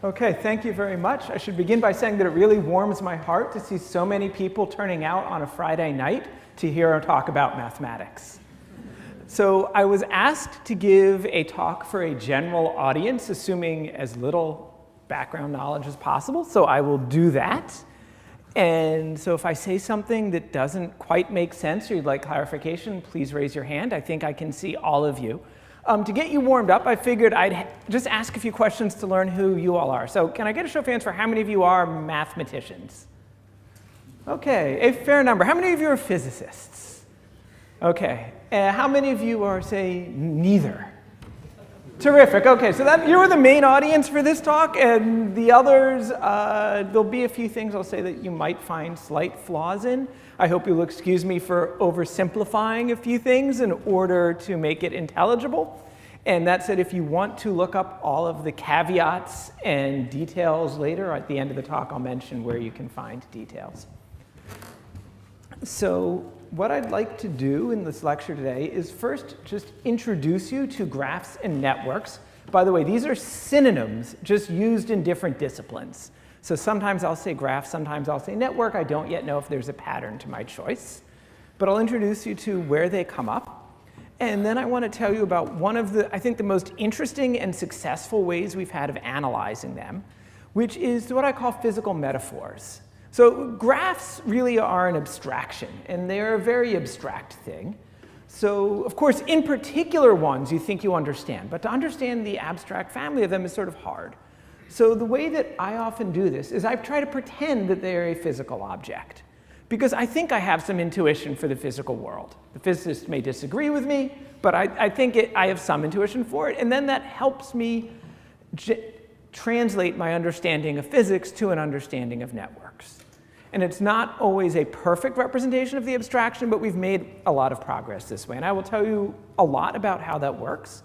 Okay, thank you very much. I should begin by saying that it really warms my heart to see so many people turning out on a Friday night to hear a talk about mathematics. So I was asked to give a talk for a general audience, assuming as little background knowledge as possible, so I will do that. And so if I say something that doesn't quite make sense or you'd like clarification, please raise your hand. I think I can see all of you. To get you warmed up, I figured I'd just ask a few questions to learn who you all are. So can I get a show of hands for how many of you are mathematicians? Okay, a fair number. How many of you are physicists? Okay, how many of you are, say, neither? Terrific, okay, so you're the main audience for this talk, and the others, there'll be a few things I'll say that you might find slight flaws in. I hope you'll excuse me for oversimplifying a few things in order to make it intelligible. And that said, if you want to look up all of the caveats and details later, at the end of the talk, I'll mention where you can find details. So what I'd like to do in this lecture today is first just introduce you to graphs and networks. By the way, these are synonyms just used in different disciplines. So sometimes I'll say graph, sometimes I'll say network. I don't yet know if there's a pattern to my choice. But I'll introduce you to where they come up. And then I want to tell you about one of the, I think, the most interesting and successful ways we've had of analyzing them, which is what I call physical metaphors. So graphs really are an abstraction, and they're a very abstract thing. So, of course, in particular ones you think you understand, but to understand the abstract family of them is sort of hard. So the way that I often do this is I try to pretend that they're a physical object, because I think I have some intuition for the physical world. The physicists may disagree with me, but I think I have some intuition for it, and then that helps me translate my understanding of physics to an understanding of networks. And it's not always a perfect representation of the abstraction, but we've made a lot of progress this way. And I will tell you a lot about how that works.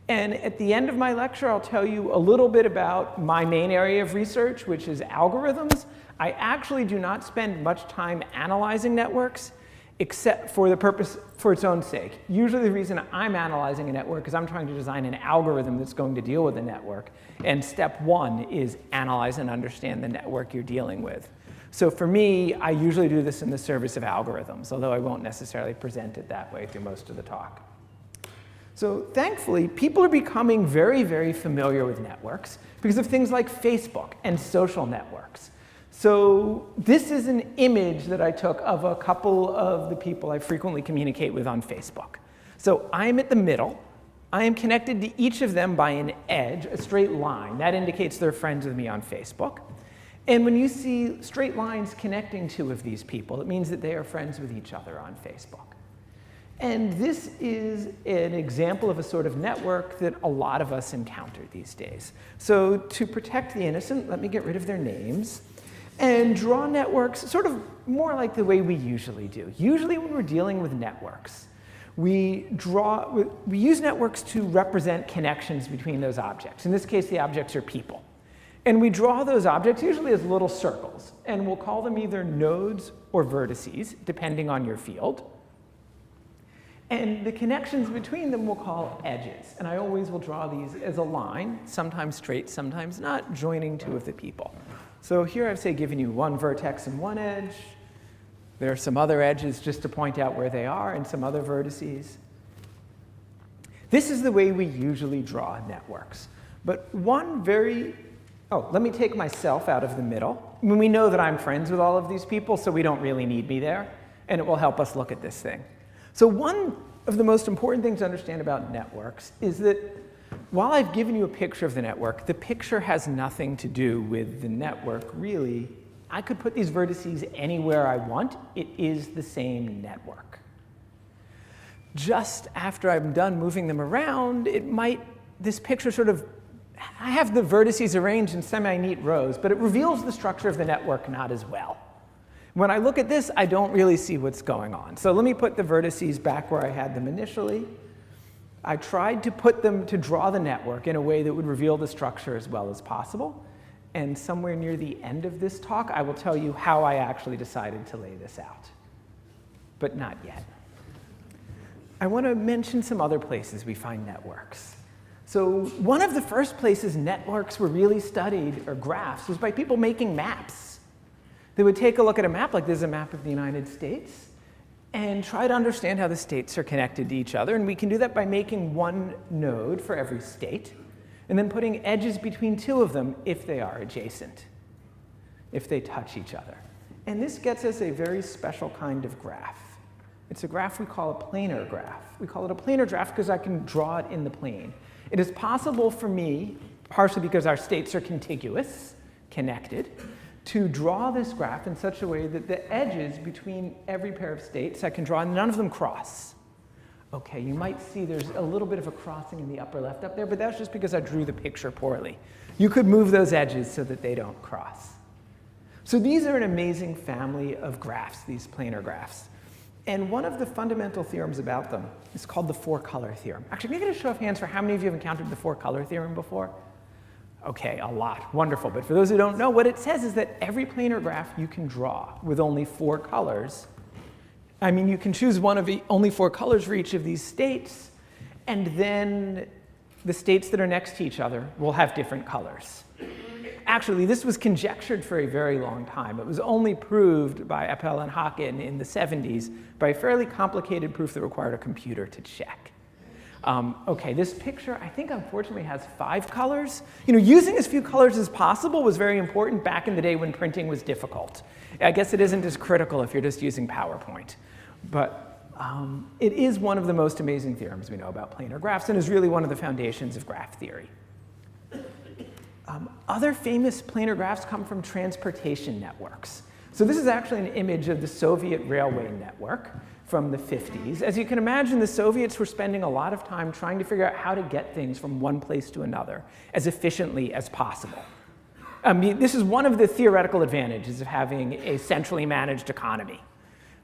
And at the end of my lecture, I'll tell you a little bit about my main area of research, which is algorithms. I actually do not spend much time analyzing networks, except for the purpose, for its own sake. Usually the reason I'm analyzing a network is I'm trying to design an algorithm that's going to deal with a network. And step one is analyze and understand the network you're dealing with. So for me, I usually do this in the service of algorithms, although I won't necessarily present it that way through most of the talk. So thankfully, people are becoming very, very familiar with networks because of things like Facebook and social networks. So this is an image that I took of a couple of the people I frequently communicate with on Facebook. So I'm at the middle. I am connected to each of them by an edge, a straight line. That indicates they're friends with me on Facebook. And when you see straight lines connecting two of these people, it means that they are friends with each other on Facebook. And this is an example of a sort of network that a lot of us encounter these days. So to protect the innocent, let me get rid of their names and draw networks sort of more like the way we usually do. Usually when we're dealing with networks, we use networks to represent connections between those objects. In this case, the objects are people. And we draw those objects usually as little circles, and we'll call them either nodes or vertices, depending on your field. And the connections between them we'll call edges. And I always will draw these as a line, sometimes straight, sometimes not, joining two of the people. So here I've, say, given you one vertex and one edge. There are some other edges just to point out where they are, and some other vertices. This is the way we usually draw networks. But let me take myself out of the middle. I mean, we know that I'm friends with all of these people, so we don't really need me there. And it will help us look at this thing. So one of the most important things to understand about networks is that while I've given you a picture of the network, the picture has nothing to do with the network, really. I could put these vertices anywhere I want. It is the same network. Just after I'm done moving them around, this picture sort of, I have the vertices arranged in semi-neat rows, but it reveals the structure of the network not as well. When I look at this, I don't really see what's going on. So let me put the vertices back where I had them initially. I tried to put them to draw the network in a way that would reveal the structure as well as possible. And somewhere near the end of this talk, I will tell you how I actually decided to lay this out. But not yet. I want to mention some other places we find networks. So one of the first places networks were really studied, or graphs, was by people making maps. They would take a look at a map, like this is a map of the United States, and try to understand how the states are connected to each other. And we can do that by making one node for every state, and then putting edges between two of them if they are adjacent, if they touch each other. And this gets us a very special kind of graph. It's a graph we call a planar graph. We call it a planar graph because I can draw it in the plane. It is possible for me, partially because our states are contiguous, connected, to draw this graph in such a way that the edges between every pair of states I can draw, and none of them cross. Okay, you might see there's a little bit of a crossing in the upper left up there, but that's just because I drew the picture poorly. You could move those edges so that they don't cross. So these are an amazing family of graphs, these planar graphs. And one of the fundamental theorems about them is called the four-color theorem. Actually, can I get a show of hands for how many of you have encountered the four-color theorem before? Okay, a lot. Wonderful. But for those who don't know, what it says is that every planar graph you can draw with only four colors. I mean, you can choose one of only four colors for each of these states, and then the states that are next to each other will have different colors. Actually, this was conjectured for a very long time. It was only proved by Appel and Haken in the 70s by a fairly complicated proof that required a computer to check. Okay, this picture, I think, unfortunately, has 5 colors. You know, using as few colors as possible was very important back in the day when printing was difficult. I guess it isn't as critical if you're just using PowerPoint. But it is one of the most amazing theorems we know about planar graphs and is really one of the foundations of graph theory. Other famous planar graphs come from transportation networks. So this is actually an image of the Soviet railway network from the 50s. As you can imagine, the Soviets were spending a lot of time trying to figure out how to get things from one place to another as efficiently as possible. I mean, this is one of the theoretical advantages of having a centrally managed economy,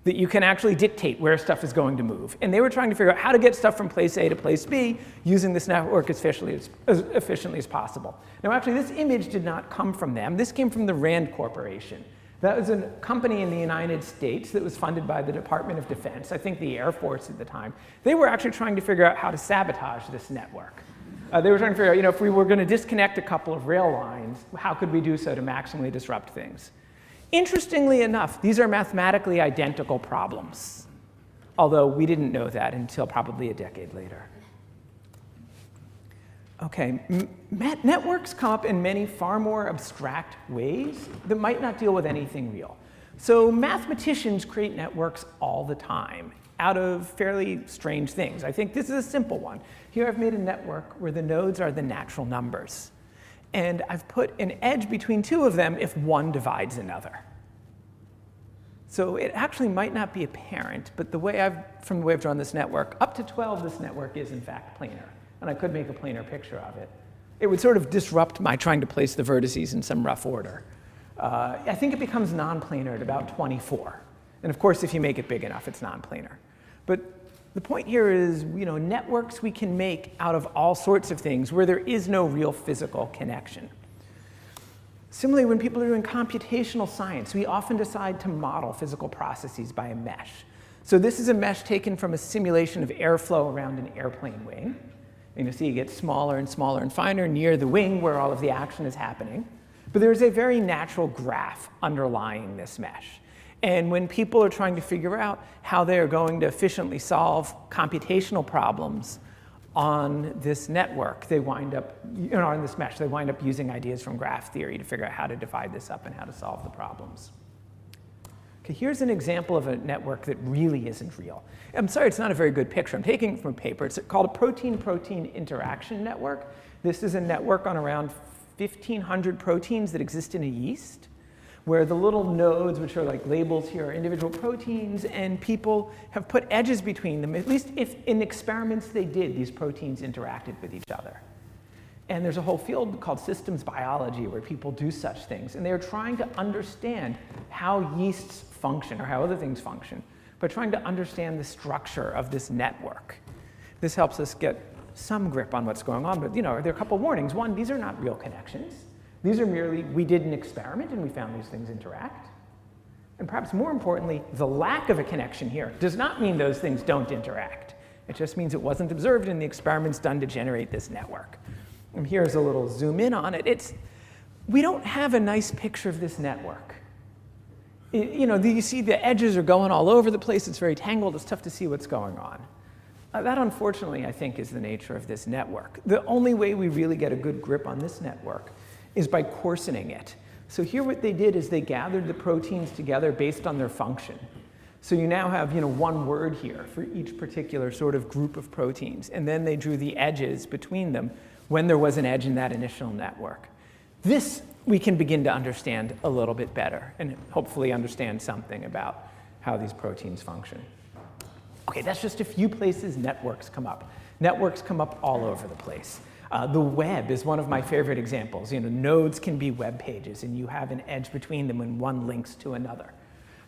that you can actually dictate where stuff is going to move. And they were trying to figure out how to get stuff from place A to place B using this network as efficiently as possible. Now, actually, this image did not come from them. This came from the Rand Corporation. That was a company in the United States that was funded by the Department of Defense, I think the Air Force at the time. They were actually trying to figure out how to sabotage this network. They were trying to figure out, you know, if we were going to disconnect a couple of rail lines, how could we do so to maximally disrupt things? Interestingly enough, these are mathematically identical problems, although we didn't know that until probably a decade later. Okay, networks come up in many far more abstract ways that might not deal with anything real. So mathematicians create networks all the time out of fairly strange things. I think this is a simple one. Here I've made a network where the nodes are the natural numbers. And I've put an edge between two of them if one divides another. So it actually might not be apparent, but from the way I've drawn this network, up to 12, this network is in fact planar. And I could make a planar picture of it. It would sort of disrupt my trying to place the vertices in some rough order. I think it becomes non-planar at about 24. And of course, if you make it big enough, it's non-planar. But the point here is, you know, networks we can make out of all sorts of things where there is no real physical connection. Similarly, when people are doing computational science, we often decide to model physical processes by a mesh. So this is a mesh taken from a simulation of airflow around an airplane wing. And you'll see it gets smaller and smaller and finer near the wing where all of the action is happening. But there's a very natural graph underlying this mesh. And when people are trying to figure out how they are going to efficiently solve computational problems on this network, they wind up, you know, on this mesh, they wind up using ideas from graph theory to figure out how to divide this up and how to solve the problems. Okay, here's an example of a network that really isn't real. I'm sorry, it's not a very good picture. I'm taking it from a paper. It's called a protein-protein interaction network. This is a network on around 1,500 proteins that exist in a yeast, where the little nodes, which are like labels here, are individual proteins, and people have put edges between them, at least if in experiments they did, these proteins interacted with each other. And there's a whole field called systems biology where people do such things. And they're trying to understand how yeasts function or how other things function, but trying to understand the structure of this network. This helps us get some grip on what's going on. But you know, there are a couple warnings. One, these are not real connections. These are merely, we did an experiment and we found these things interact. And perhaps more importantly, the lack of a connection here does not mean those things don't interact. It just means it wasn't observed in the experiments done to generate this network. And here's a little zoom in on it. We don't have a nice picture of this network. You see the edges are going all over the place. It's very tangled. It's tough to see what's going on. That, unfortunately, I think, is the nature of this network. The only way we really get a good grip on this network is by coarsening it. So here what they did is they gathered the proteins together based on their function. So you now have one word here for each particular sort of group of proteins. And then they drew the edges between them when there was an edge in that initial network. This we can begin to understand a little bit better and hopefully understand something about how these proteins function. Okay, that's just a few places networks come up. Networks come up all over the place. The web is one of my favorite examples. Nodes can be web pages, and you have an edge between them when one links to another.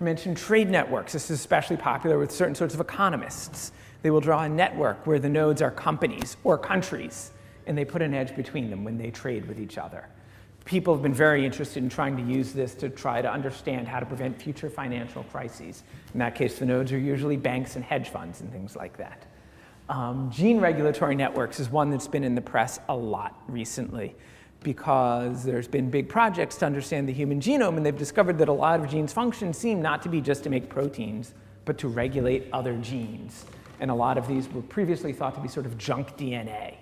I mentioned trade networks. This is especially popular with certain sorts of economists. They will draw a network where the nodes are companies or countries, and they put an edge between them when they trade with each other. People have been very interested in trying to use this to try to understand how to prevent future financial crises. In that case, the nodes are usually banks and hedge funds and things like that. Gene regulatory networks is one that's been in the press a lot recently because there's been big projects to understand the human genome, and they've discovered that a lot of genes' functions seem not to be just to make proteins, but to regulate other genes. And a lot of these were previously thought to be sort of junk DNA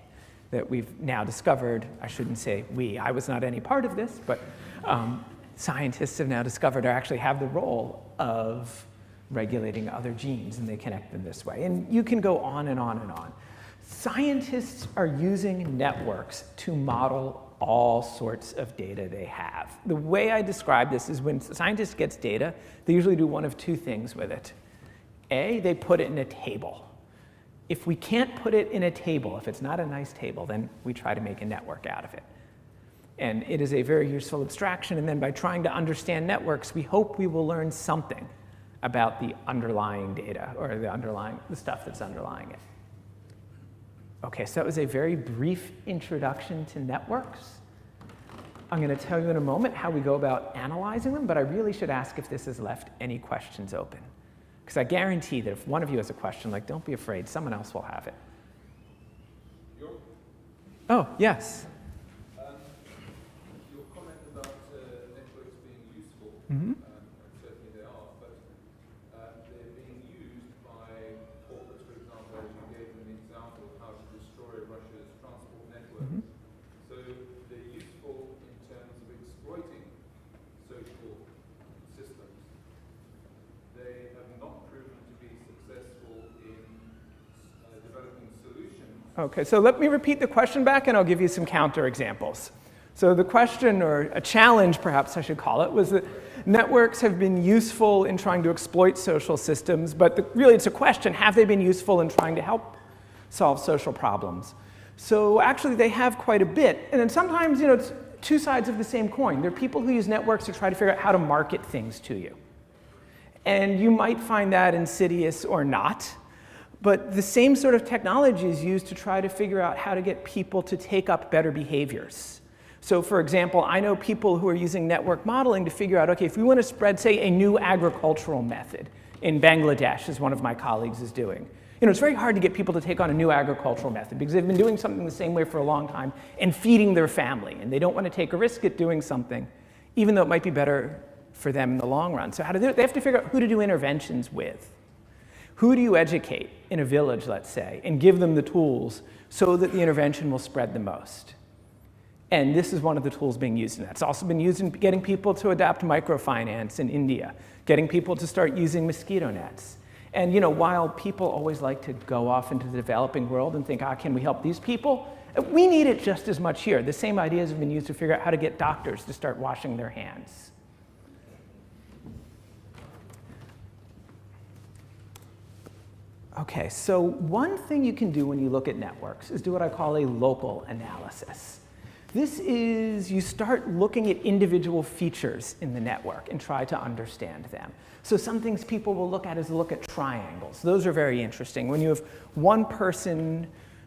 that we've now discovered. I shouldn't say we, I was not any part of this, but scientists have now discovered or actually have the role of regulating other genes, and they connect them this way. And you can go on and on and on. Scientists are using networks to model all sorts of data they have. The way I describe this is when a scientist gets data, they usually do one of two things with it. A, they put it in a table. If we can't put it in a table, if it's not a nice table, then we try to make a network out of it. And it is a very useful abstraction, and then by trying to understand networks, we hope we will learn something about the underlying data or the stuff that's underlying it. Okay, so that was a very brief introduction to networks. I'm going to tell you in a moment how we go about analyzing them, but I really should ask if this has left any questions open. Because I guarantee that if one of you has a question, don't be afraid, someone else will have it. Oh, yes. Your comment about networks being useful, certainly they are, but they're being used by corporates, for example, as you gave an example of how to destroy Russia's transport network. So they're useful in terms of exploiting social systems. They have not proven to be successful in developing solutions. Okay, so let me repeat the question back, and I'll give you some counterexamples. So the question, or a challenge perhaps I should call it, was that networks have been useful in trying to exploit social systems, but really it's a question, have they been useful in trying to help solve social problems? So actually they have quite a bit, and then sometimes it's two sides of the same coin. There are people who use networks to try to figure out how to market things to you. And you might find that insidious or not, but the same sort of technology is used to try to figure out how to get people to take up better behaviors. So for example, I know people who are using network modeling to figure out, okay, if we want to spread, say, a new agricultural method in Bangladesh, as one of my colleagues is doing. It's very hard to get people to take on a new agricultural method because they've been doing something the same way for a long time and feeding their family, and they don't want to take a risk at doing something, even though it might be better for them in the long run. So how do they have to figure out who to do interventions with. Who do you educate in a village, let's say, and give them the tools so that the intervention will spread the most? And this is one of the tools being used in that. It's also been used in getting people to adopt microfinance in India, getting people to start using mosquito nets. And while people always like to go off into the developing world and think, can we help these people? We need it just as much here. The same ideas have been used to figure out how to get doctors to start washing their hands. Okay, so one thing you can do when you look at networks is do what I call a local analysis. This is, you start looking at individual features in the network and try to understand them. So some things people will look at is look at triangles. Those are very interesting. When you have one person,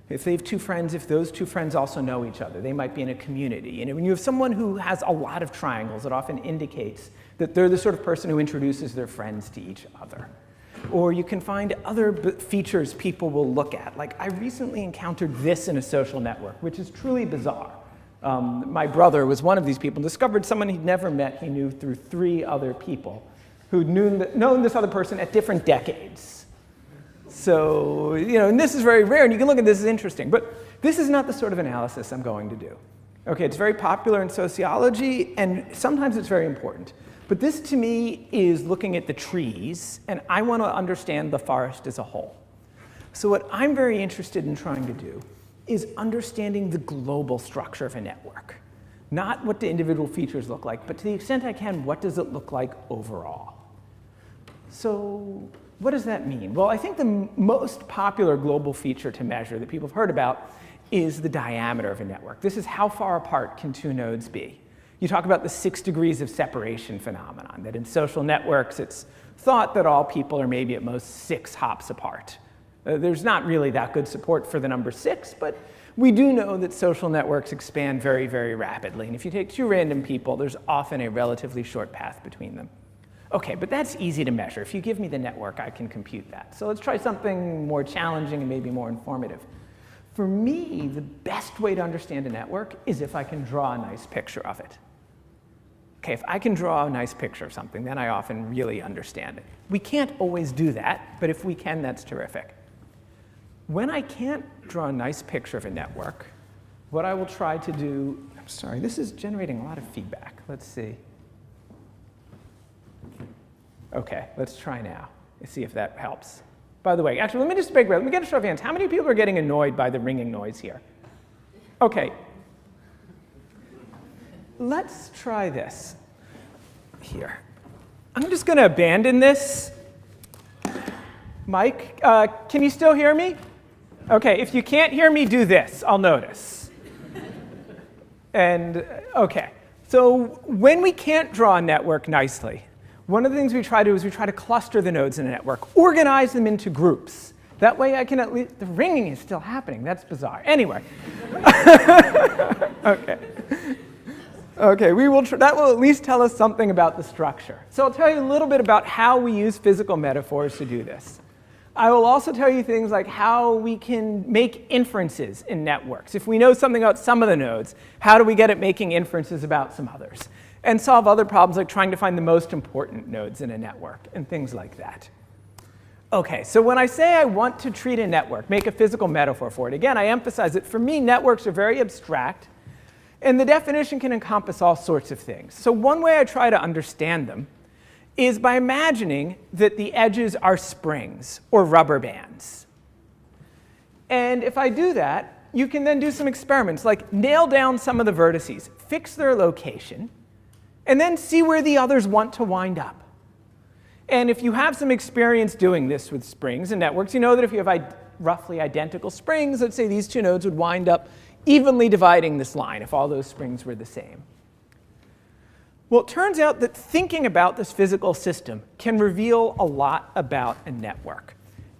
if they have two friends, if those two friends also know each other, they might be in a community. And when you have someone who has a lot of triangles, it often indicates that they're the sort of person who introduces their friends to each other. or you can find other features people will look at. Like, I recently encountered this in a social network, which is truly bizarre. My brother was one of these people, discovered someone he'd never met he knew through 3 other people who'd known this other person at different decades. So, and this is very rare, and you can look at this as interesting, but this is not the sort of analysis I'm going to do. Okay, it's very popular in sociology, and sometimes it's very important. But this, to me, is looking at the trees, and I want to understand the forest as a whole. So what I'm very interested in trying to do is understanding the global structure of a network. Not what the individual features look like, but to the extent I can, what does it look like overall? So what does that mean? Well, I think the most popular global feature to measure that people have heard about is the diameter of a network. This is how far apart can 2 nodes be. You talk about the 6 degrees of separation phenomenon, that in social networks it's thought that all people are maybe at most 6 hops apart. There's not really that good support for the number 6, but we do know that social networks expand very, very rapidly. And if you take 2 random people, there's often a relatively short path between them. Okay, but that's easy to measure. If you give me the network, I can compute that. So let's try something more challenging and maybe more informative. For me, the best way to understand a network is if I can draw a nice picture of it. Okay, if I can draw a nice picture of something, then I often really understand it. We can't always do that, but if we can, that's terrific. When I can't draw a nice picture of a network, what I will try to do, I'm sorry, this is generating a lot of feedback. Let's see. Okay, let's try now. Let's see if that helps. By the way, actually, let me just break. Let me get a show of hands. How many people are getting annoyed by the ringing noise here? Okay. Let's try this here. I'm just going to abandon this. Mike, can you still hear me? Okay, if you can't hear me, do this. I'll notice. And OK, so when we can't draw a network nicely, one of the things we try to do is we try to cluster the nodes in a network, organize them into groups. That way I can at least, the ringing is still happening. That's bizarre. Anyway. OK. OK, that will at least tell us something about the structure. So I'll tell you a little bit about how we use physical metaphors to do this. I will also tell you things like how we can make inferences in networks. If we know something about some of the nodes, how do we get at making inferences about some others? And solve other problems like trying to find the most important nodes in a network and things like that. OK, so when I say I want to treat a network, make a physical metaphor for it, again, I emphasize that for me, networks are very abstract. And the definition can encompass all sorts of things. So one way I try to understand them is by imagining that the edges are springs or rubber bands. And if I do that, you can then do some experiments, like nail down some of the vertices, fix their location, and then see where the others want to wind up. And if you have some experience doing this with springs and networks, you know that if you have roughly identical springs, let's say these 2 nodes would wind up evenly dividing this line if all those springs were the same. Well, it turns out that thinking about this physical system can reveal a lot about a network.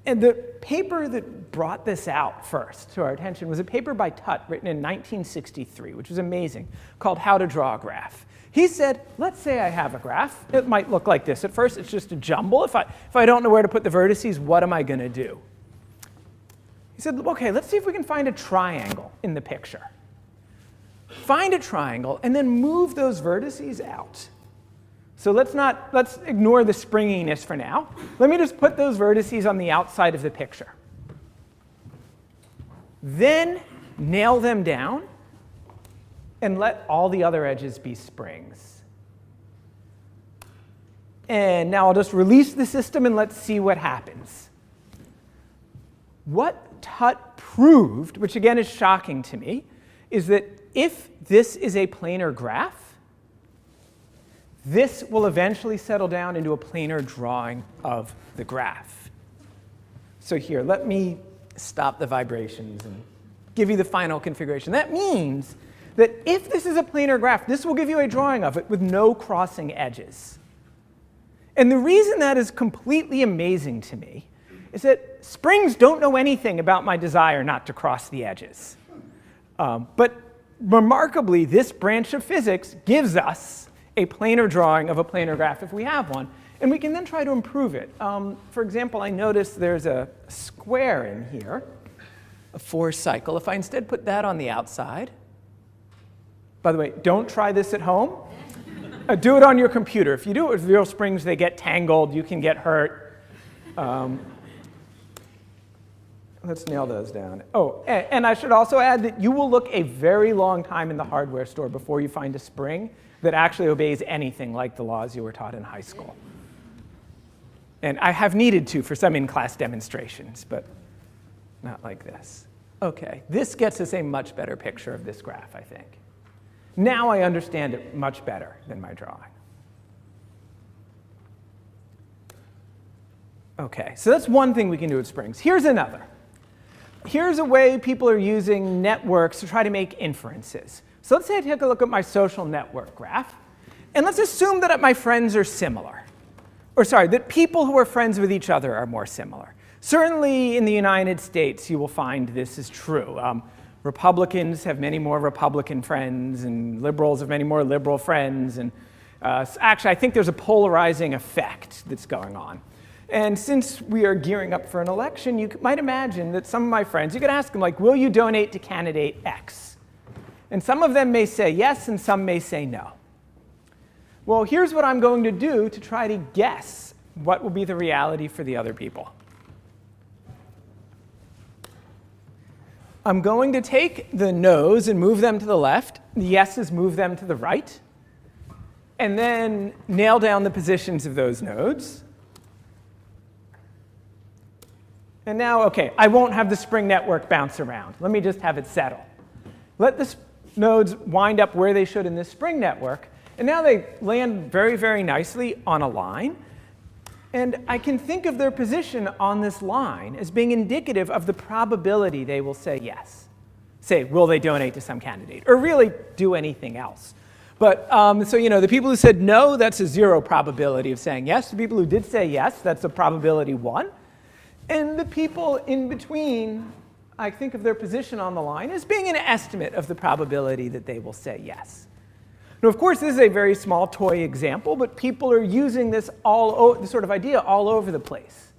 And the paper that brought this out first to our attention was a paper by Tutt written in 1963, which was amazing, called How to Draw a Graph. He said, let's say I have a graph. It might look like this. At first, it's just a jumble. If I don't know where to put the vertices, what am I going to do? He said, OK, let's see if we can find a triangle in the picture. Find a triangle, and then move those vertices out. So let's ignore the springiness for now. Let me just put those vertices on the outside of the picture. Then nail them down, and let all the other edges be springs. And now I'll just release the system, and let's see what happens. What Tutt proved, which again is shocking to me, is that if this is a planar graph, this will eventually settle down into a planar drawing of the graph. So here, let me stop the vibrations and give you the final configuration. That means that if this is a planar graph, this will give you a drawing of it with no crossing edges. And the reason that is completely amazing to me is that springs don't know anything about my desire not to cross the edges. But remarkably, this branch of physics gives us a planar drawing of a planar graph if we have one. And we can then try to improve it. For example, I noticed there's a square in here, a force cycle. If I instead put that on the outside, by the way, don't try this at home. Do it on your computer. If you do it with real springs, they get tangled. You can get hurt. Let's nail those down. Oh, and I should also add that you will look a very long time in the hardware store before you find a spring that actually obeys anything like the laws you were taught in high school. And I have needed to for some in-class demonstrations, but not like this. OK, this gets us a much better picture of this graph, I think. Now I understand it much better than my drawing. OK, so that's one thing we can do with springs. Here's another. Here's a way people are using networks to try to make inferences. So let's say I take a look at my social network graph. And let's assume that my friends are similar. Or sorry, that people who are friends with each other are more similar. Certainly in the United States, you will find this is true. Republicans have many more Republican friends, and liberals have many more liberal friends. And actually, I think there's a polarizing effect that's going on. And since we are gearing up for an election, you might imagine that some of my friends, you could ask them, like, will you donate to candidate X? And some of them may say yes, and some may say no. Well, here's what I'm going to do to try to guess what will be the reality for the other people. I'm going to take the no's and move them to the left, the yeses move them to the right, and then nail down the positions of those nodes. And now, OK, I won't have the spring network bounce around. Let me just have it settle. Let the nodes wind up where they should in this spring network. And now they land very, very nicely on a line. And I can think of their position on this line as being indicative of the probability they will say yes. Say, will they donate to some candidate? Or really do anything else. But so the people who said no, that's a 0 probability of saying yes. The people who did say yes, that's a probability 1. And the people in between, I think of their position on the line as being an estimate of the probability that they will say yes. Now, of course, this is a very small toy example, but people are using this this sort of idea all over the place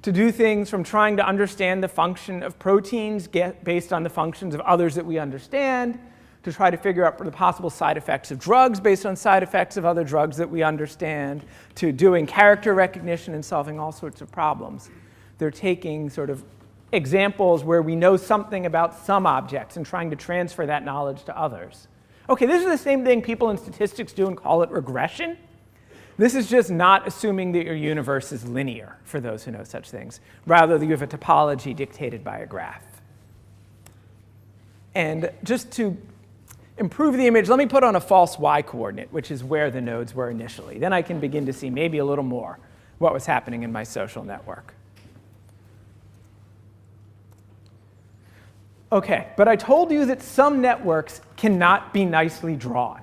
to do things from trying to understand the function of proteins based on the functions of others that we understand, to try to figure out the possible side effects of drugs based on side effects of other drugs that we understand, to doing character recognition and solving all sorts of problems. They're taking sort of examples where we know something about some objects and trying to transfer that knowledge to others. OK, this is the same thing people in statistics do and call it regression. This is just not assuming that your universe is linear, for those who know such things. Rather, that you have a topology dictated by a graph. And just to improve the image, let me put on a false y coordinate, which is where the nodes were initially. Then I can begin to see maybe a little more what was happening in my social network. OK, but I told you that some networks cannot be nicely drawn.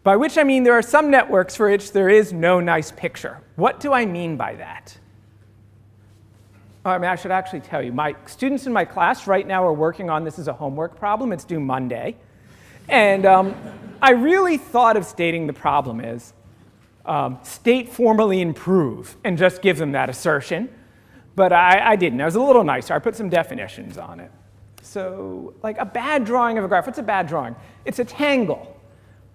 By which I mean there are some networks for which there is no nice picture. What do I mean by that? I should actually tell you. My students in my class right now are working on this as a homework problem. It's due Monday. And I really thought of stating the problem as state formally improve and just give them that assertion. But I didn't. I was a little nicer. I put some definitions on it. So like a bad drawing of a graph. What's a bad drawing? It's a tangle.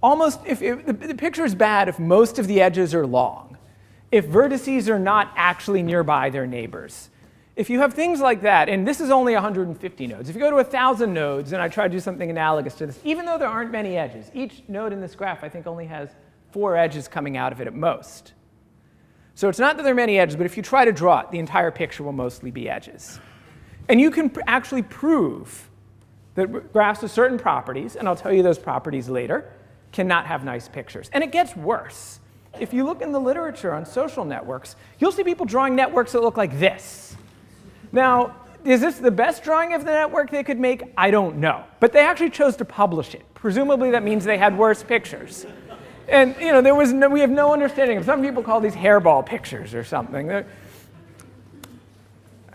Almost, the picture is bad if most of the edges are long, if vertices are not actually nearby their neighbors. If you have things like that, and this is only 150 nodes. If you go to 1,000 nodes, and I try to do something analogous to this, even though there aren't many edges, each node in this graph, I think, only has 4 edges coming out of it at most. So it's not that there are many edges, but if you try to draw it, the entire picture will mostly be edges. And you can actually prove that graphs with certain properties, and I'll tell you those properties later, cannot have nice pictures. And it gets worse. If you look in the literature on social networks, you'll see people drawing networks that look like this. Now, is this the best drawing of the network they could make? I don't know. But they actually chose to publish it. Presumably, that means they had worse pictures. And we have no understanding of. Some people call these hairball pictures or something.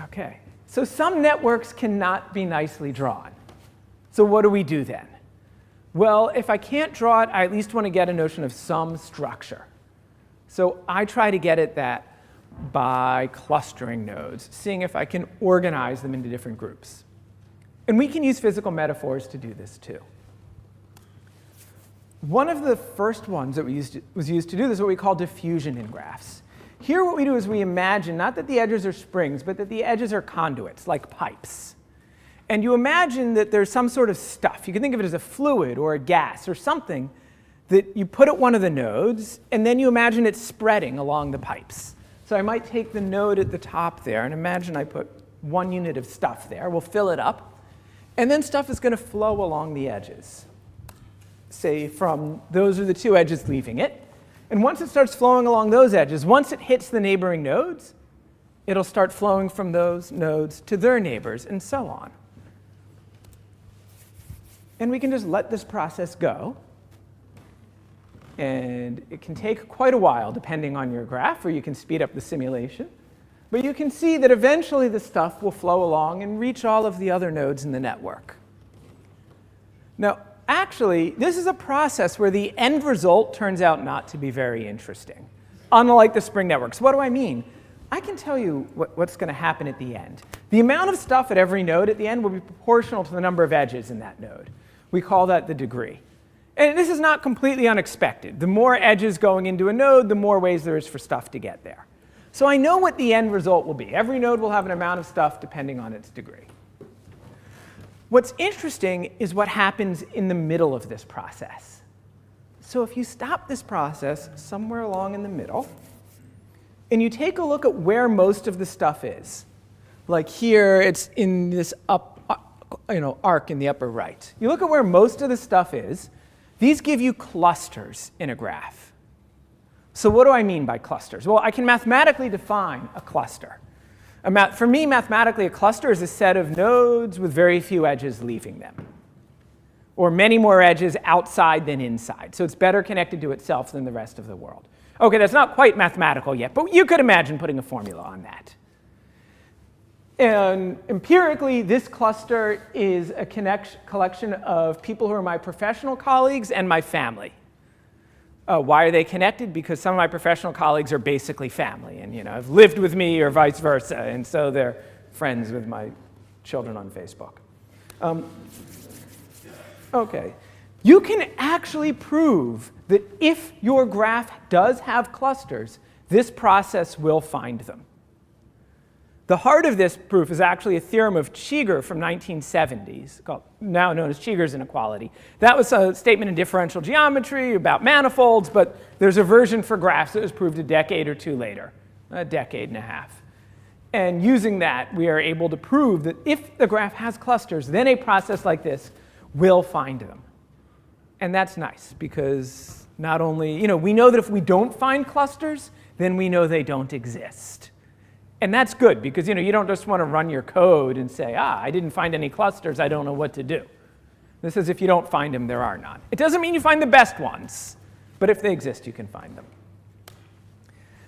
OK, so some networks cannot be nicely drawn. So what do we do then? Well, if I can't draw it, I at least want to get a notion of some structure. So I try to get at that by clustering nodes, seeing if I can organize them into different groups. And we can use physical metaphors to do this too. One of the first ones that was used to do this is what we call diffusion in graphs. Here what we do is we imagine not that the edges are springs, but that the edges are conduits, like pipes. And you imagine that there's some sort of stuff. You can think of it as a fluid or a gas or something that you put at one of the nodes, and then you imagine it spreading along the pipes. So I might take the node at the top there, and imagine I put 1 unit of stuff there. We'll fill it up. And then stuff is going to flow along the edges. Say from those are the 2 edges leaving it. And once it starts flowing along those edges, once it hits the neighboring nodes, it'll start flowing from those nodes to their neighbors, and so on. And we can just let this process go. And it can take quite a while, depending on your graph, or you can speed up the simulation. But you can see that eventually the stuff will flow along and reach all of the other nodes in the network. Now, actually, this is a process where the end result turns out not to be very interesting, unlike the spring networks. What do I mean? I can tell you what's going to happen at the end. The amount of stuff at every node at the end will be proportional to the number of edges in that node. We call that the degree. And this is not completely unexpected. The more edges going into a node, the more ways there is for stuff to get there. So I know what the end result will be. Every node will have an amount of stuff depending on its degree. What's interesting is what happens in the middle of this process. So if you stop this process somewhere along in the middle, and you take a look at where most of the stuff is, like here it's in this arc in the upper right. You look at where most of the stuff is. These give you clusters in a graph. So what do I mean by clusters? Well, I can mathematically define a cluster. For me, mathematically, a cluster is a set of nodes with very few edges leaving them, or many more edges outside than inside. So it's better connected to itself than the rest of the world. OK, that's not quite mathematical yet, but you could imagine putting a formula on that. And empirically, this cluster is a collection of people who are my professional colleagues and my family. Why are they connected? Because some of my professional colleagues are basically family and have lived with me or vice versa. And so they're friends with my children on Facebook. OK. You can actually prove that if your graph does have clusters, this process will find them. The heart of this proof is actually a theorem of Cheeger from 1970s, now known as Cheeger's inequality. That was a statement in differential geometry about manifolds, but there's a version for graphs that was proved a decade or 2 later, a decade and a half. And using that, we are able to prove that if the graph has clusters, then a process like this will find them. And that's nice, because not only, we know that if we don't find clusters, then we know they don't exist. And that's good, because you don't just want to run your code and say, I didn't find any clusters, I don't know what to do. This is if you don't find them, there are none. It doesn't mean you find the best ones, but if they exist, you can find them.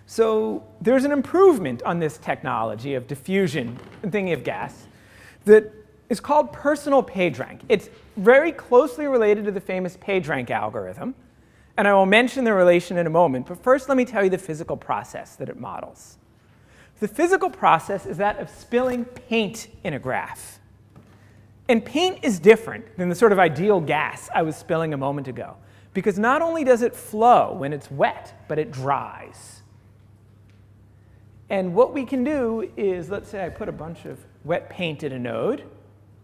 So there's an improvement on this technology of diffusion and thinking of gas that is called personal PageRank. It's very closely related to the famous PageRank algorithm, and I will mention the relation in a moment, but first let me tell you the physical process that it models. The physical process is that of spilling paint in a graph. And paint is different than the sort of ideal gas I was spilling a moment ago, because not only does it flow when it's wet, but it dries. And what we can do is, let's say I put a bunch of wet paint in a node,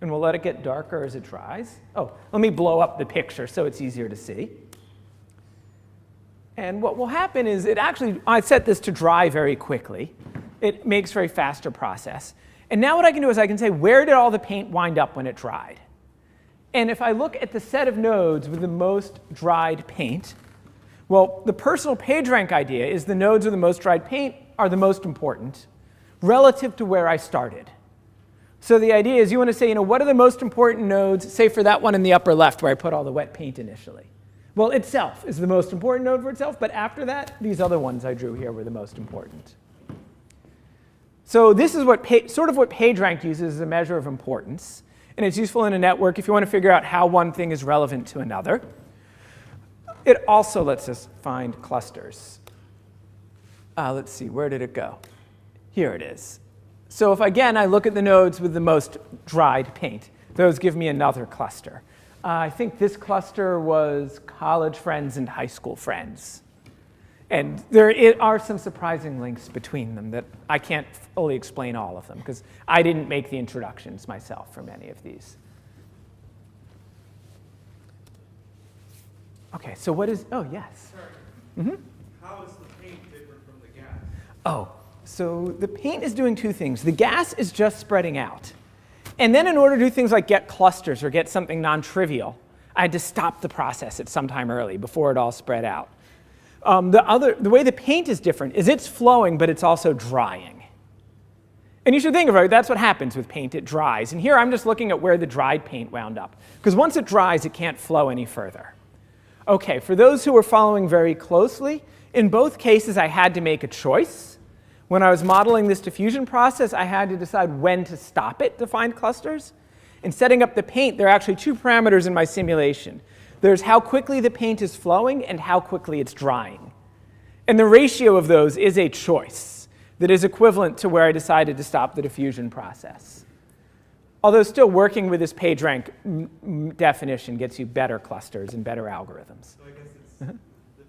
and we'll let it get darker as it dries. Oh, let me blow up the picture so it's easier to see. And what will happen is I set this to dry very quickly. It makes for a faster process. And now what I can do is I can say, where did all the paint wind up when it dried? And if I look at the set of nodes with the most dried paint, well, the personal PageRank idea is the nodes with the most dried paint are the most important relative to where I started. So the idea is you want to say, what are the most important nodes, say for that one in the upper left where I put all the wet paint initially? Well, itself is the most important node for itself, but after that, these other ones I drew here were the most important. So this is sort of what PageRank uses as a measure of importance. And it's useful in a network if you want to figure out how one thing is relevant to another. It also lets us find clusters. Let's see, where did it go? Here it is. So if, again, I look at the nodes with the most dried paint, those give me another cluster. I think this cluster was college friends and high school friends. And there are some surprising links between them that I can't fully explain all of them, because I didn't make the introductions myself for many of these. OK, so what is, oh, yes. Sorry. How is the paint different from the gas? Oh, so the paint is doing two things. The gas is just spreading out. And then in order to do things like get clusters or get something non-trivial, I had to stop the process at some time early before it all spread out. The way the paint is different is it's flowing, but it's also drying. And you should think of it, that's what happens with paint, it dries. And here I'm just looking at where the dried paint wound up. Because once it dries, it can't flow any further. OK, for those who are following very closely, in both cases I had to make a choice. When I was modeling this diffusion process, I had to decide when to stop it to find clusters. In setting up the paint, there are actually two parameters in my simulation. There's how quickly the paint is flowing and how quickly it's drying. And the ratio of those is a choice that is equivalent to where I decided to stop the diffusion process. Although still working with this PageRank definition gets you better clusters and better algorithms. So I guess it's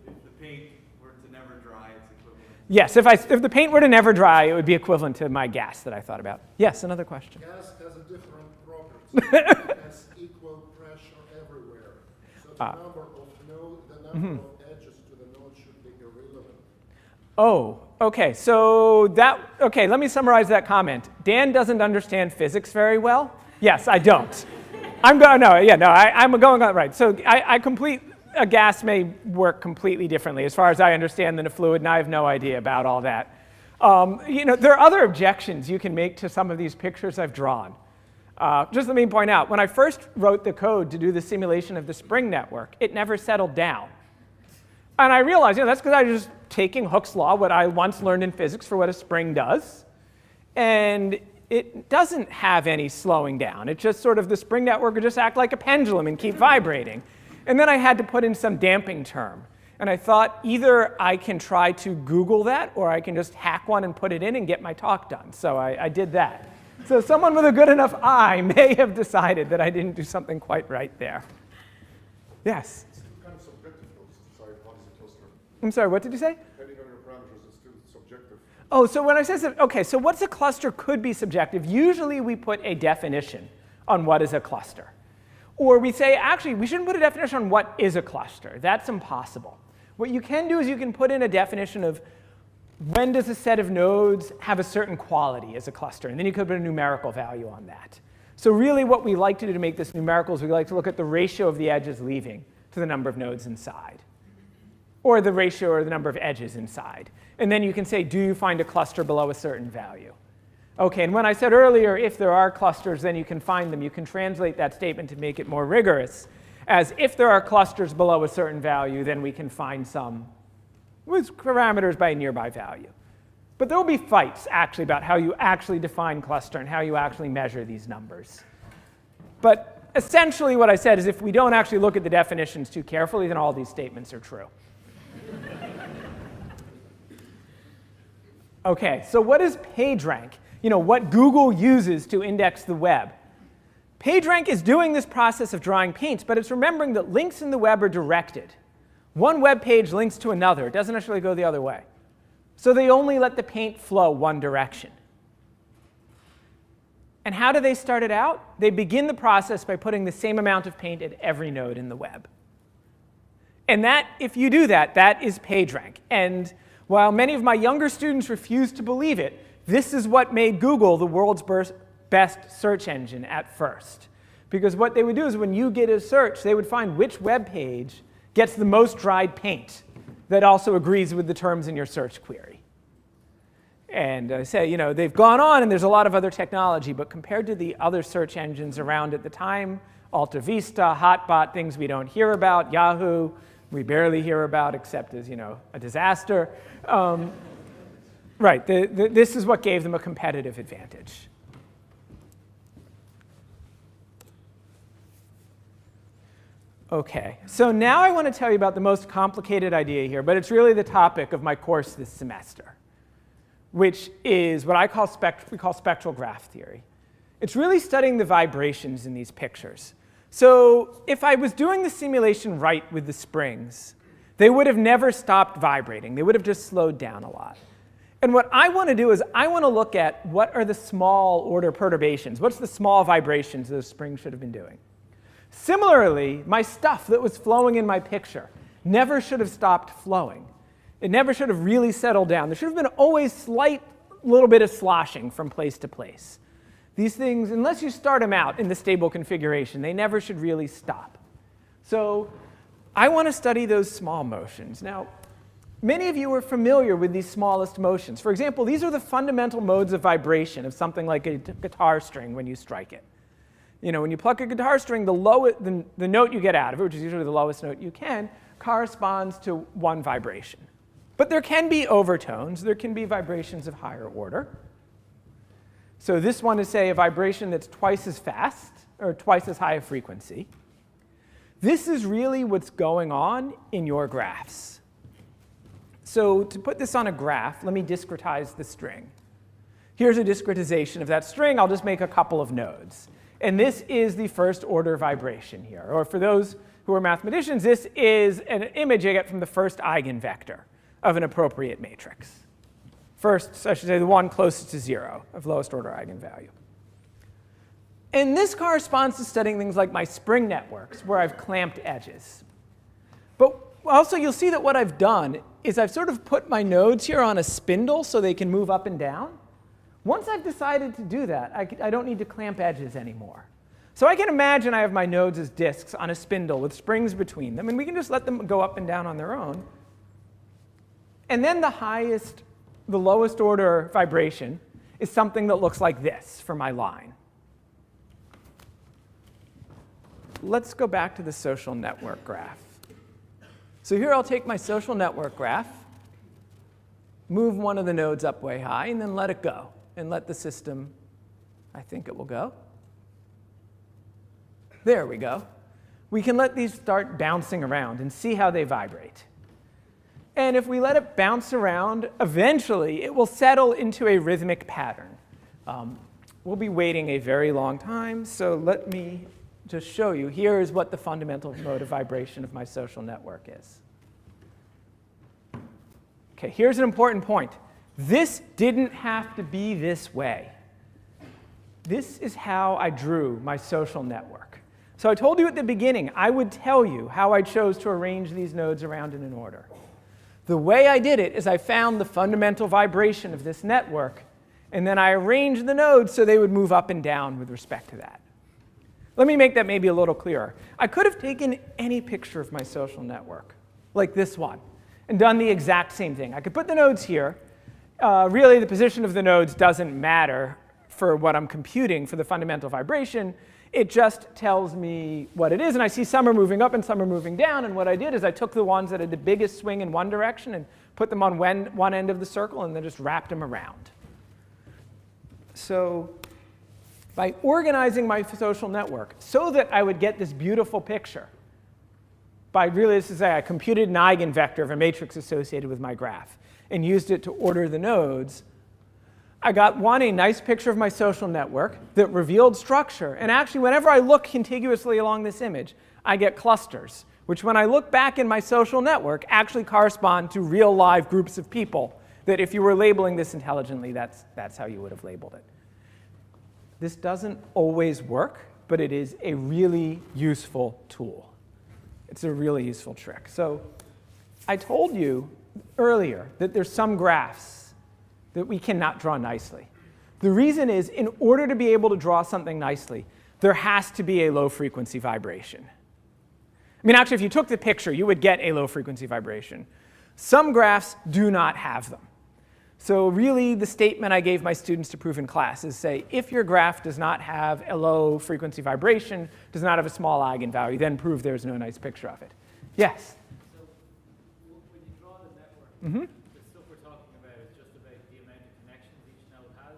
if the paint were to never dry, it's equivalent. Yes, if the paint were to never dry, it would be equivalent to my gas that I thought about. Yes, another question. Gas has a different property. It has equal pressure everywhere. So the number of edges to the node should be irrelevant. Oh, OK. So let me summarize that comment. Dan doesn't understand physics very well. Yes, I don't. I'm going on right. So a gas may work completely differently as far as I understand than a fluid, and I have no idea about all that. There are other objections you can make to some of these pictures I've drawn. Just let me point out, when I first wrote the code to do the simulation of the spring network, it never settled down. And I realized, that's because I was just taking Hooke's law, what I once learned in physics, for what a spring does. And it doesn't have any slowing down. It's just sort of the spring network would just act like a pendulum and keep vibrating. And then I had to put in some damping term. And I thought either I can try to Google that, or I can just hack one and put it in and get my talk done. So I did that. So someone with a good enough eye may have decided that I didn't do something quite right there. Yes? It's still kind of subjective to decide what is a cluster. I'm sorry, what did you say? Depending on your parameters, it's still subjective. Oh, so when I say, OK, so what's a cluster could be subjective. Usually we put a definition on what is a cluster. Or we say, actually, we shouldn't put a definition on what is a cluster. That's impossible. What you can do is you can put in a definition of when does a set of nodes have a certain quality as a cluster? And then you could put a numerical value on that. So really what we like to do to make this numerical is we like to look at the ratio of the edges leaving to the number of nodes inside, or the ratio or the number of edges inside. And then you can say, do you find a cluster below a certain value? OK, and when I said earlier, if there are clusters, then you can find them. You can translate that statement to make it more rigorous as if there are clusters below a certain value, then we can find some with parameters by a nearby value. But there will be fights, actually, about how you actually define cluster and how you actually measure these numbers. But essentially what I said is if we don't actually look at the definitions too carefully, then all these statements are true. OK, so what is PageRank? What Google uses to index the web. PageRank is doing this process of drawing paints, but it's remembering that links in the web are directed. One web page links to another. It doesn't actually go the other way. So they only let the paint flow one direction. And how do they start it out? They begin the process by putting the same amount of paint at every node in the web. And that, if you do that, that is PageRank. And while many of my younger students refuse to believe it, this is what made Google the world's best search engine at first. Because what they would do is when you get a search, they would find which web page gets the most dried paint that also agrees with the terms in your search query. And I say, they've gone on, and there's a lot of other technology. But compared to the other search engines around at the time, Alta Vista, Hotbot, things we don't hear about, Yahoo, we barely hear about except as a disaster. Right, this is what gave them a competitive advantage. OK, so now I want to tell you about the most complicated idea here, but it's really the topic of my course this semester. which is what we call spectral graph theory. It's really studying the vibrations in these pictures. So if I was doing the simulation right with the springs, they would have never stopped vibrating. They would have just slowed down a lot. And what I want to do is I want to look at what are the small order perturbations. What's the small vibrations those springs should have been doing? Similarly, my stuff that was flowing in my picture never should have stopped flowing. It never should have really settled down. There should have been always slight little bit of sloshing from place to place. These things, unless you start them out in the stable configuration, they never should really stop. So I want to study those small motions. Now, many of you are familiar with these smallest motions. For example, these are the fundamental modes of vibration of something like a guitar string when you strike it. You know, when you pluck a guitar string, the note you get out of it, which is usually the lowest note you can, corresponds to one vibration. But there can be overtones. There can be vibrations of higher order. So this one is, say, a vibration that's twice as fast or twice as high a frequency. This is really what's going on in your graphs. So to put this on a graph, let me discretize the string. Here's a discretization of that string. I'll just make a couple of nodes. And this is the first order vibration here. Or for those who are mathematicians, this is an image I get from the first eigenvector of an appropriate matrix. First, I should say the one closest to 0 of lowest order eigenvalue. And this corresponds to studying things like my spring networks, where I've clamped edges. But also, you'll see that what I've done is I've sort of put my nodes here on a spindle so they can move up and down. Once I've decided to do that, I don't need to clamp edges anymore. So I can imagine I have my nodes as disks on a spindle with springs between them, and we can just let them go up and down on their own. And then the lowest order vibration is something that looks like this for my line. Let's go back to the social network graph. So here I'll take my social network graph, move one of the nodes up way high, and then let it go. And let the system, I think it will go. There we go. We can let these start bouncing around and see how they vibrate. And if we let it bounce around, eventually it will settle into a rhythmic pattern. We'll be waiting a very long time, so let me just show you. Here is what the fundamental mode of vibration of my social network is. OK, here's an important point. This didn't have to be this way. This is how I drew my social network. So I told you at the beginning, I would tell you how I chose to arrange these nodes around in an order. The way I did it is I found the fundamental vibration of this network, and then I arranged the nodes so they would move up and down with respect to that. Let me make that maybe a little clearer. I could have taken any picture of my social network, like this one, and done the exact same thing. I could put the nodes here. Really, the position of the nodes doesn't matter for what I'm computing for the fundamental vibration. It just tells me what it is. And I see some are moving up and some are moving down. And what I did is I took the ones that had the biggest swing in one direction and put them on one end of the circle and then just wrapped them around. So by organizing my social network so that I would get this beautiful picture, by really, this is I computed an eigenvector of a matrix associated with my graph and used it to order the nodes, I got, a nice picture of my social network that revealed structure. And actually, whenever I look contiguously along this image, I get clusters, which when I look back in my social network actually correspond to real live groups of people that if you were labeling this intelligently, that's how you would have labeled it. This doesn't always work, but it is a really useful tool. It's a really useful trick. So I told you earlier that there's some graphs that we cannot draw nicely. The reason is, in order to be able to draw something nicely, there has to be a low-frequency vibration. I mean, actually, if you took the picture, you would get a low-frequency vibration. Some graphs do not have them. So really, the statement I gave my students to prove in class is, say, if your graph does not have a low-frequency vibration, does not have a small eigenvalue, then prove there's no nice picture of it. Yes? So when you draw the network, the stuff we're talking about is just about the amount of connections each node has.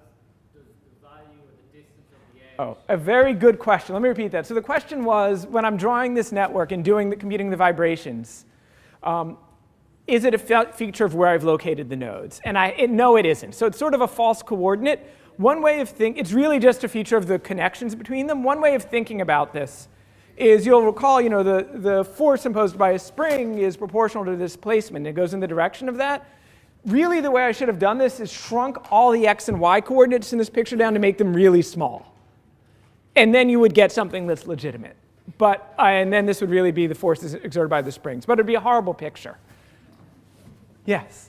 Does the value or the distance of the edge? Oh, a very good question. Let me repeat that. So the question was, when I'm drawing this network and computing the vibrations, is it a feature of where I've located the nodes? And no, it isn't. So it's sort of a false coordinate. One way of thinking, it's really just a feature of the connections between them. One way of thinking about this is you'll recall, the force imposed by a spring is proportional to the displacement. It goes in the direction of that. Really, the way I should have done this is shrunk all the x and y coordinates in this picture down to make them really small. And then you would get something that's legitimate. And then this would really be the forces exerted by the springs. But it would be a horrible picture. Yes?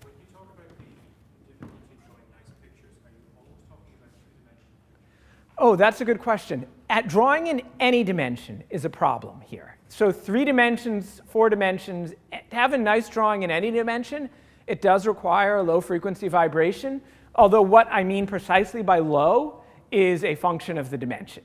When you talk about the difficulty in drawing nice pictures, are you always talking about two-dimensional? Oh, that's a good question. Drawing in any dimension is a problem here. So 3 dimensions, 4 dimensions, to have a nice drawing in any dimension, it does require a low frequency vibration, although what I mean precisely by low is a function of the dimension.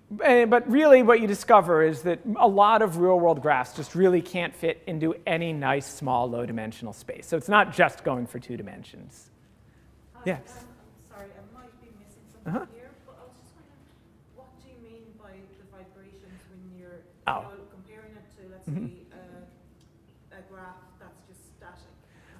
But really what you discover is that a lot of real-world graphs just really can't fit into any nice, small, low-dimensional space. So it's not just going for 2 dimensions. Yes? I'm sorry, I might be missing something here, but I was just wondering, what do you mean by the vibrations when you're comparing it to, let's say, a graph that's just static?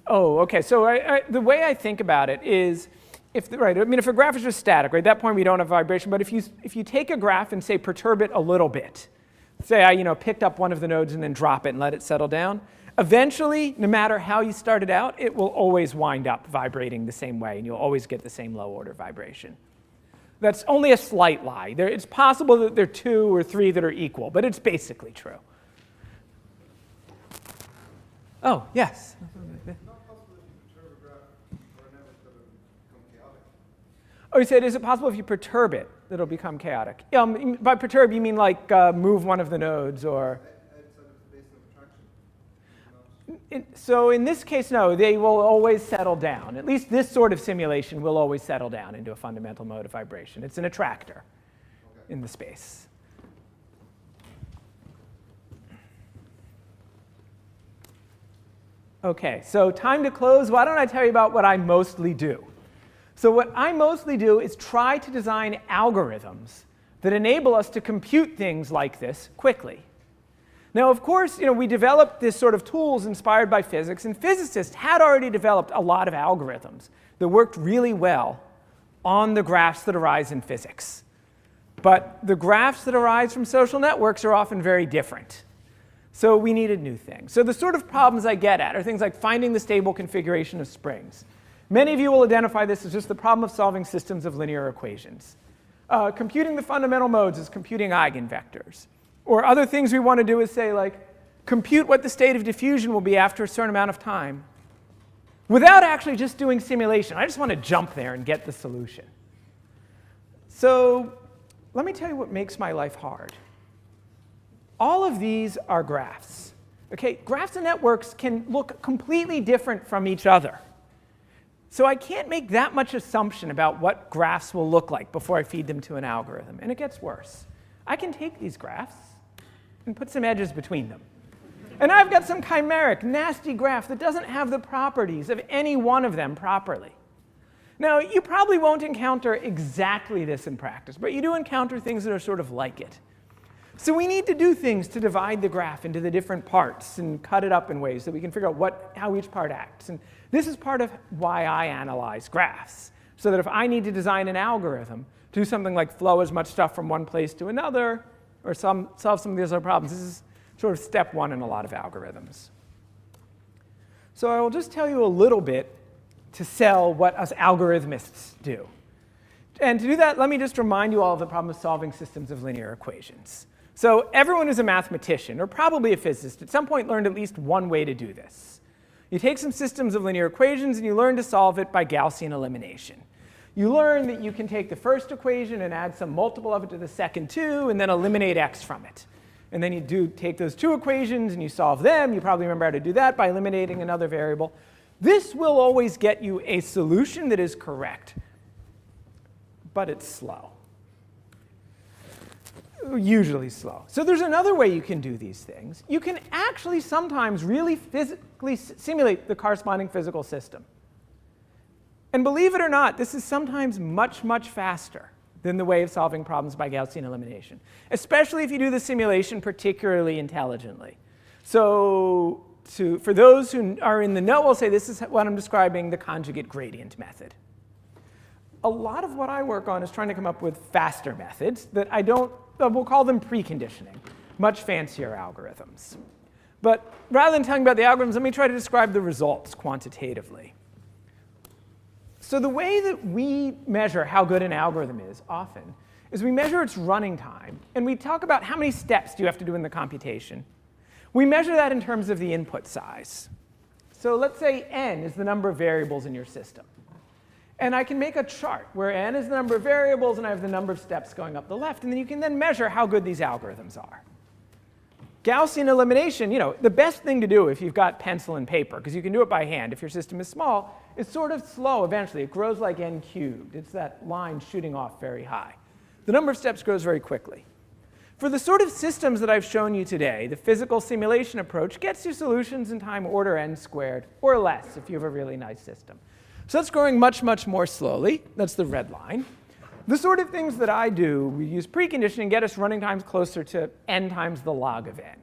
Oh, OK. So the way I think about it is, if a graph is just static, right, at that point we don't have vibration. But if you take a graph and, say, perturb it a little bit, say I picked up one of the nodes and then drop it and let it settle down, eventually, no matter how you started out, it will always wind up vibrating the same way, and you'll always get the same low-order vibration. That's only a slight lie. It's possible that there are 2 or 3 that are equal, but it's basically true. Oh, yes? Oh, you said, is it possible if you perturb it that it'll become chaotic? By perturb, you mean like move one of the nodes or? So in this case, no, they will always settle down. At least this sort of simulation will always settle down into a fundamental mode of vibration. It's an attractor in the space. OK, so time to close. Why don't I tell you about what I mostly do? So what I mostly do is try to design algorithms that enable us to compute things like this quickly. Now, of course, we developed this sort of tools inspired by physics, and physicists had already developed a lot of algorithms that worked really well on the graphs that arise in physics. But the graphs that arise from social networks are often very different. So we needed new things. So the sort of problems I get at are things like finding the stable configuration of springs. Many of you will identify this as just the problem of solving systems of linear equations. Computing the fundamental modes is computing eigenvectors. Or other things we want to do is say, like, compute what the state of diffusion will be after a certain amount of time without actually just doing simulation. I just want to jump there and get the solution. So let me tell you what makes my life hard. All of these are graphs. Okay, graphs and networks can look completely different from each other. So I can't make that much assumption about what graphs will look like before I feed them to an algorithm. And it gets worse. I can take these graphs and put some edges between them. And I've got some chimeric, nasty graph that doesn't have the properties of any one of them properly. Now, you probably won't encounter exactly this in practice, but you do encounter things that are sort of like it. So we need to do things to divide the graph into the different parts and cut it up in ways that we can figure out how each part acts. And this is part of why I analyze graphs, so that if I need to design an algorithm to do something like flow as much stuff from one place to another, or solve some of these other problems, this is sort of step 1 in a lot of algorithms. So I will just tell you a little bit to sell what us algorithmists do. And to do that, let me just remind you all of the problem of solving systems of linear equations. So everyone who's a mathematician, or probably a physicist, at some point learned at least one way to do this. You take some systems of linear equations, and you learn to solve it by Gaussian elimination. You learn that you can take the first equation and add some multiple of it to the second 2, and then eliminate x from it. And then you take those 2 equations, and you solve them. You probably remember how to do that by eliminating another variable. This will always get you a solution that is correct, but it's slow. Usually slow. So there's another way you can do these things. You can actually sometimes really physically simulate the corresponding physical system. And believe it or not, this is sometimes much, much faster than the way of solving problems by Gaussian elimination, especially if you do the simulation particularly intelligently. So for those who are in the know, I'll say this is what I'm describing, the conjugate gradient method. A lot of what I work on is trying to come up with faster methods that we'll call them preconditioning, much fancier algorithms. But rather than telling about the algorithms, let me try to describe the results quantitatively. So the way that we measure how good an algorithm is often is we measure its running time, and we talk about how many steps do you have to do in the computation. We measure that in terms of the input size. So let's say n is the number of variables in your system. And I can make a chart where n is the number of variables, and I have the number of steps going up the left, and then you can then measure how good these algorithms are. Gaussian elimination, the best thing to do if you've got pencil and paper, because you can do it by hand if your system is small, is sort of slow eventually. It grows like n cubed. It's that line shooting off very high. The number of steps grows very quickly. For the sort of systems that I've shown you today, the physical simulation approach gets you solutions in time order n squared, or less if you have a really nice system. So that's growing much, much more slowly. That's the red line. The sort of things that I do, we use preconditioning, get us running times closer to n times the log of n.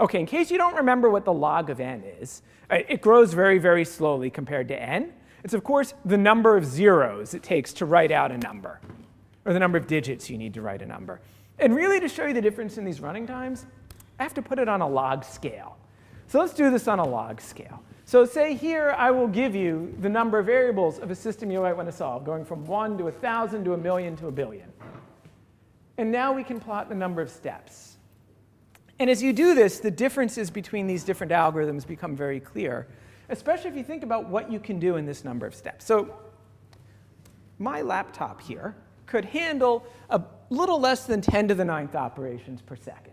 OK, in case you don't remember what the log of n is, it grows very, very slowly compared to n. It's, of course, the number of zeros it takes to write out a number, or the number of digits you need to write a number. And really, to show you the difference in these running times, I have to put it on a log scale. So let's do this on a log scale. So say here I will give you the number of variables of a system you might want to solve, going from 1 to 1,000 to 1,000,000 to 1,000,000,000. And now we can plot the number of steps. And as you do this, the differences between these different algorithms become very clear, especially if you think about what you can do in this number of steps. So my laptop here could handle a little less than 10 to the 9th operations per second.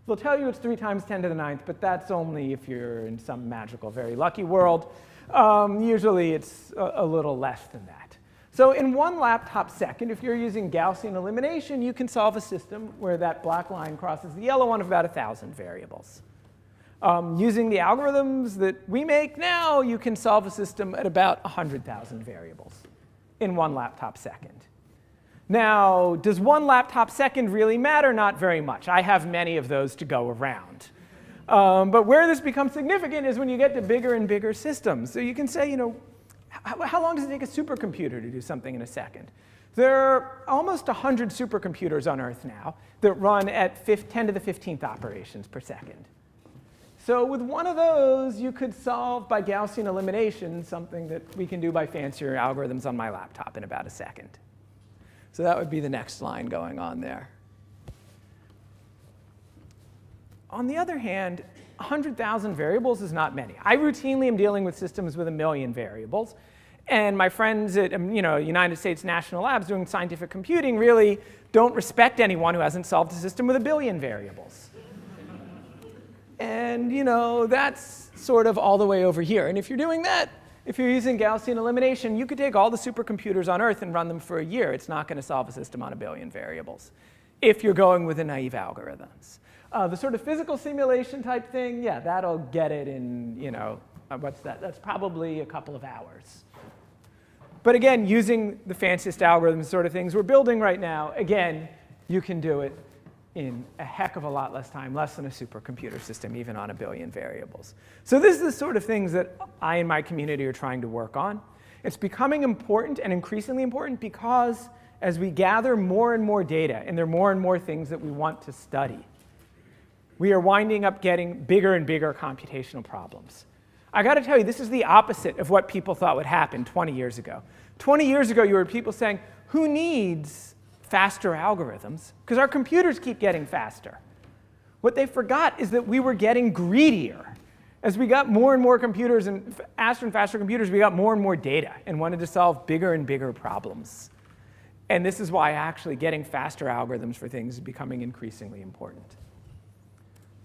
They'll tell you it's 3 times 10 to the 9th, but that's only if you're in some magical, very lucky world. Usually it's a little less than that. So in 1 laptop second, if you're using Gaussian elimination, you can solve a system where that black line crosses the yellow one of about 1,000 variables. Using the algorithms that we make now, you can solve a system at about 100,000 variables in 1 laptop second. Now, does 1 laptop second really matter? Not very much. I have many of those to go around. But where this becomes significant is when you get to bigger and bigger systems. So you can say, how long does it take a supercomputer to do something in a second? There are almost 100 supercomputers on Earth now that run at 10 to the 15th operations per second. So with one of those, you could solve by Gaussian elimination something that we can do by fancier algorithms on my laptop in about a second. So that would be the next line going on there. On the other hand, 100,000 variables is not many. I routinely am dealing with systems with 1,000,000 variables. And my friends at United States National Labs doing scientific computing really don't respect anyone who hasn't solved a system with 1,000,000,000 variables. And that's sort of all the way over here. And if you're doing that, if you're using Gaussian elimination, you could take all the supercomputers on Earth and run them for a year. It's not going to solve a system on 1,000,000,000 variables if you're going with the naive algorithms. The sort of physical simulation type thing, yeah, that'll get it in, what's that? That's probably a couple of hours. But again, using the fanciest algorithms sort of things we're building right now, again, you can do it in a heck of a lot less time, less than a supercomputer system, even on 1,000,000,000 variables. So this is the sort of things that I and my community are trying to work on. It's becoming important and increasingly important because as we gather more and more data, and there are more and more things that we want to study, we are winding up getting bigger and bigger computational problems. I got to tell you, this is the opposite of what people thought would happen 20 years ago. 20 years ago, you were people saying, who needs faster algorithms? Because our computers keep getting faster. What they forgot is that we were getting greedier. As we got more and more computers and faster computers, we got more and more data and wanted to solve bigger and bigger problems. And this is why actually getting faster algorithms for things is becoming increasingly important.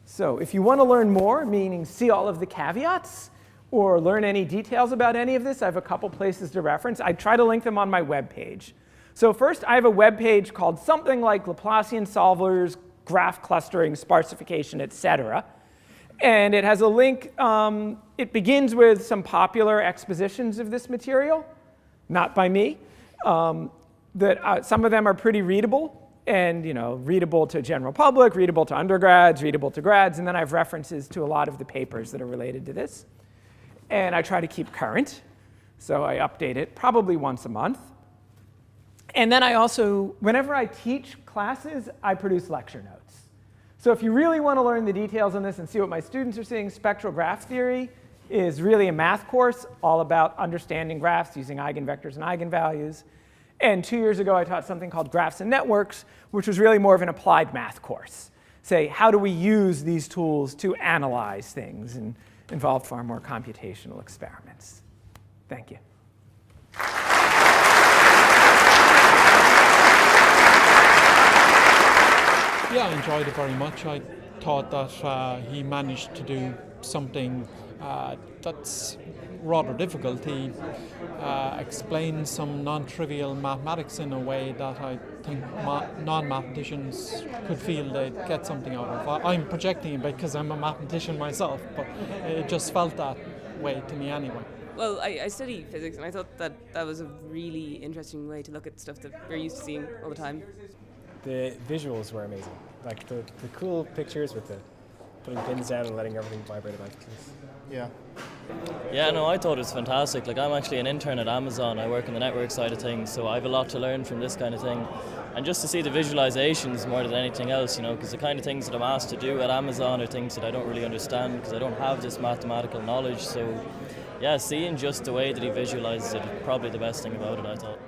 So if you want to learn more, meaning see all of the caveats, or learn any details about any of this, I have a couple places to reference. I try to link them on my web page. So first, I have a web page called something like Laplacian solvers, graph clustering, sparsification, etc. And it has a link. It begins with some popular expositions of this material, not by me. Some of them are pretty readable. and readable to general public, readable to undergrads, readable to grads, and then I have references to a lot of the papers that are related to this. And I try to keep current, so I update it probably once a month. And then I also, whenever I teach classes, I produce lecture notes. So if you really want to learn the details on this and see what my students are seeing, spectral graph theory is really a math course all about understanding graphs using eigenvectors and eigenvalues. And 2 years ago, I taught something called Graphs and Networks, which was really more of an applied math course. Say, how do we use these tools to analyze things, and involved far more computational experiments. Thank you. Yeah, I enjoyed it very much. I thought that he managed to do something that's rather difficult. He explained some non-trivial mathematics in a way that I think non-mathematicians could feel they'd get something out of. I'm projecting it because I'm a mathematician myself, but it just felt that way to me anyway. Well, I study physics, and I thought that was a really interesting way to look at stuff that we're used to seeing all the time. The visuals were amazing. Like the cool pictures with the putting pins down and letting everything vibrate about. Yeah, no, I thought it was fantastic. Like, I'm actually an intern at Amazon. I work in the network side of things, so I have a lot to learn from this kind of thing. And just to see the visualizations more than anything else, because the kind of things that I'm asked to do at Amazon are things that I don't really understand because I don't have this mathematical knowledge. So, yeah, seeing just the way that he visualizes it is probably the best thing about it, I thought.